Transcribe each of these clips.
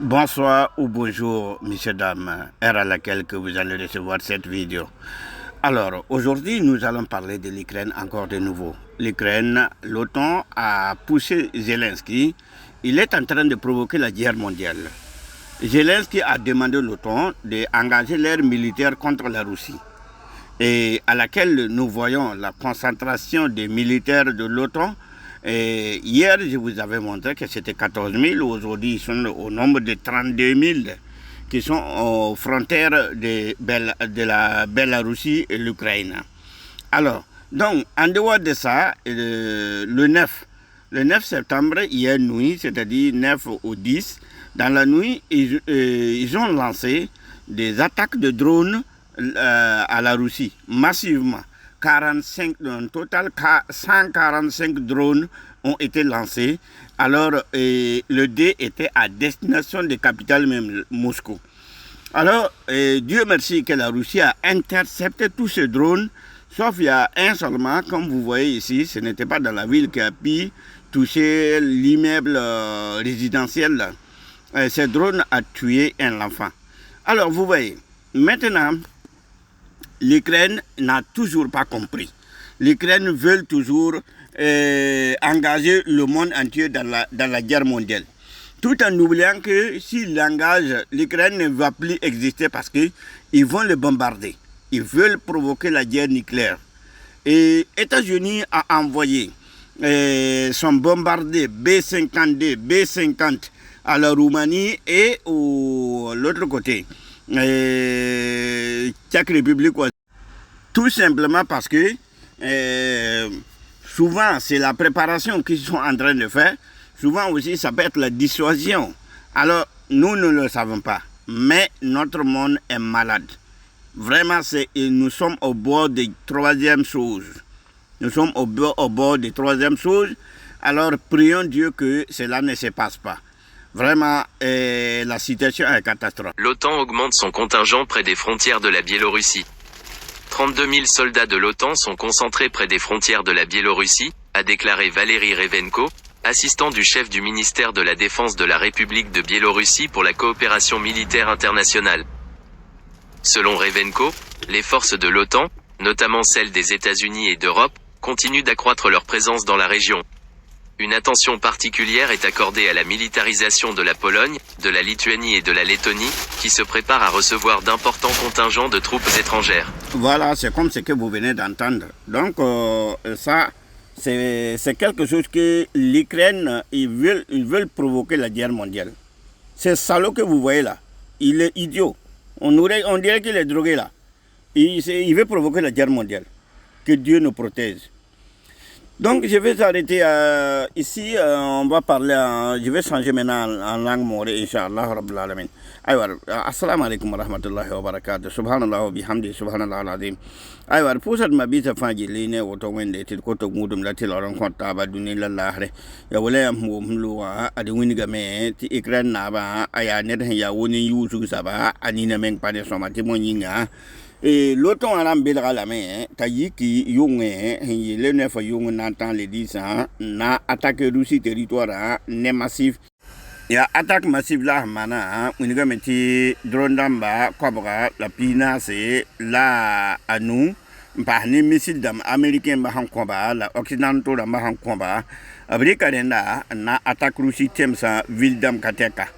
Bonsoir ou bonjour, messieurs, dames, heure à laquelle que vous allez recevoir cette vidéo. Alors, aujourd'hui, nous allons parler de l'Ukraine encore de nouveau. L'Ukraine, l'OTAN a poussé Zelensky. Il est en train de provoquer la guerre mondiale. Zelensky a demandé à l'OTAN d'engager l'air militaire contre la Russie. Et à laquelle nous voyons la concentration des militaires de l'OTAN. Hier, je vous avais montré que c'était 14 000. Aujourd'hui, ils sont au nombre de 32 000 qui sont aux frontières de la Bélarussie et l'Ukraine. Alors, donc, en dehors de ça, le 9 septembre, hier nuit, c'est-à-dire 9 au 10, dans la nuit, ils ont lancé des attaques de drones à la Russie, massivement. 45, en total, 145 drones ont été lancés. Alors, le dé était à destination de capitale même, Moscou. Alors, Dieu merci que la Russie a intercepté tous ces drones, sauf il y a un seulement, comme vous voyez ici, ce n'était pas dans la ville qui a pu toucher l'immeuble résidentiel. Ce drone a tué un enfant. Alors, vous voyez, maintenant, l'Ukraine n'a toujours pas compris. L'Ukraine veut toujours engager le monde entier dans la guerre mondiale. Tout en oubliant que s'il l'engage, l'Ukraine ne va plus exister parce qu'ils vont le bombarder. Ils veulent provoquer la guerre nucléaire. Et les États-Unis a envoyé son bombardé B-52, B-50 à la Roumanie et de l'autre côté. Tchèque République. Tout simplement parce que souvent c'est la préparation qu'ils sont en train de faire. Souvent aussi ça peut être la dissuasion. Alors nous ne le savons pas. Mais notre monde est malade. Vraiment, nous sommes au bord de troisième chose. Nous sommes au bord de troisième chose. Alors prions Dieu que cela ne se passe pas. Vraiment, la situation est catastrophique. L'OTAN augmente son contingent près des frontières de la Biélorussie. 32 000 soldats de l'OTAN sont concentrés près des frontières de la Biélorussie, a déclaré Valery Revenko, assistant du chef du ministère de la Défense de la République de Biélorussie pour la coopération militaire internationale. Selon Revenko, les forces de l'OTAN, notamment celles des États-Unis et d'Europe, continuent d'accroître leur présence dans la région. Une attention particulière est accordée à la militarisation de la Pologne, de la Lituanie et de la Lettonie, qui se préparent à recevoir d'importants contingents de troupes étrangères. Voilà, c'est comme ce que vous venez d'entendre. Donc, ça, c'est quelque chose que l'Ukraine, ils veulent provoquer la guerre mondiale. Ce salaud que vous voyez là, il est idiot. On dirait qu'il est drogué là. Il veut provoquer la guerre mondiale. Que Dieu nous protège. Donc je vais arrêter ici, on va parler, je vais changer maintenant en langue morée, Inch'Allah, Rabbil Alamin. Alors, assalamu alaikum wa rahmatullahi wa barakatuh, subhanallah wa bihamdi, subhanallah al-azim. Alors, pour cette ma bise fangi line auto wende til koto mudum la til oron konta ba duni la lahre. Ya wala am mluwa adi winiga me ti ikran na ba aya net ya woni yusu saba anina meng pane soma ti monyinga. Et l'OTAN a l'embellera la main, Taïki, Young, le 9 Young n'entend les 10 ans, n'a attaqué Russie territoire, n'est massif. Il y a attaque massive là, mana, on a mis drone d'amba, Cobra, la Pina, c'est là à nous, par les missiles américains Mahan Combat, la occidentaux de Mahan Combat, avec Karenda, n'a attaque Russie, Temsa, ville d'Amkateka.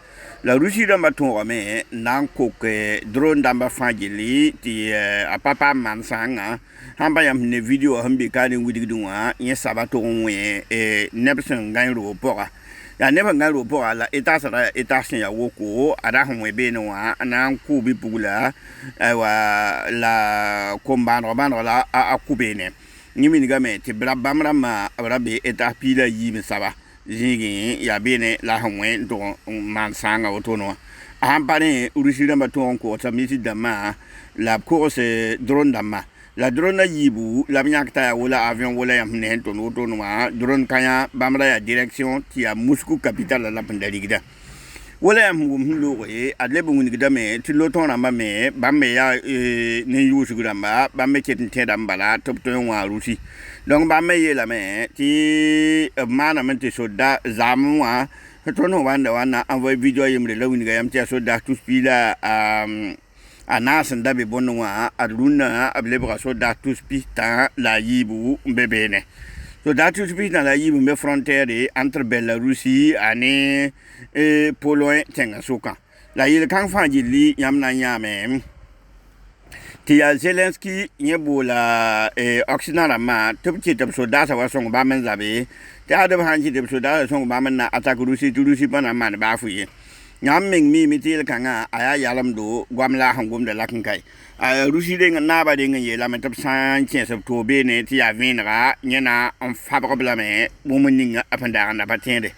La Russie damba mais nan koke drone damba fangili ti a papa mansanga hamba yam ne video hambi kani widigdunwa yen sabato onwe nepson ganro pora ya neba ganro pora la etation ya woko ada honwe benwa nan ku bi pugula wa la kombandro la a kubene nyimi ngame ti brabamra ma brabe eta pila yimi saba Zigi ya bene la hamwe do mansanga otono ampane urishira baton ko tamisi dama la course drone dama la drone yibu la nyakta wala avion wala yamne to no drone kanya bamra ya direction ti a Moscou capitale la pendaligida wala yam lo e adle bungi gidame ti loton na me bamme ya ne yusu gidamba bamme ketin tedambala top to wa rusi donc bamme ye la me ti mana mente soda zamwa tono wanda wana envoyé vidéo yimre lawin ga yamti so da tous pila anas ndabe bonwa aduna ablebra so da tous pita la yibu mbebene so da tous pita la yibu me frontière entre Belarus et Pologne tenga soka la yil kan fanji li yamna nyame ti ya Zelensky nyebola occident ma tubti tab so da sa wasong ba men zabe ti adam hanji de so da song ba men na attaque Russie bana man ba fuye nyam ming mi mitil kanga aya yalam do gwamla hangum de lakin kai Russie de na ba de ngi la men tab san chen sab to be ne ti ya vinra nyana on favorable me mo mun apanda na patende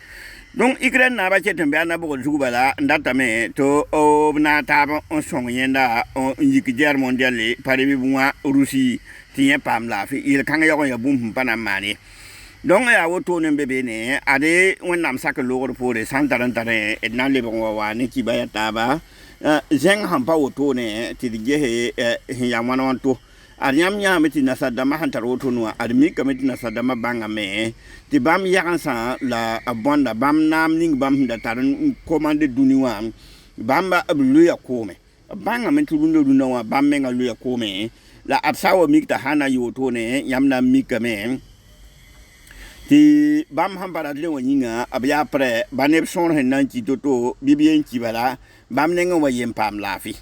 donc Ukraine na ba chetem be na bo zubala ndata me to o na ta on song yenda on yik guerre mondiale pare bi buma Russie tien pam la fi il kanga yo ya bum pana mani donc ya woto ne bebe ne ade won nam sak lo pour de santarantare et nan le bon wa ne ki ba ya taba zeng ham pa woto ne ti ge he ya mwana to Ariam ya meti na sadama hantaro to no admi kameti na sadama banga me ti bam yakansa la abonda bam nam ning bam da taran commande duniwa bamba ablu ya kome banga meti lundo dunawa bam menga lu ya kome la absawo mikta hana yoto ne yamna mikame ti bam hambara de wonyinga abya pre banep son henan ti toto bibien ki bala bam nenga wayem pam lafi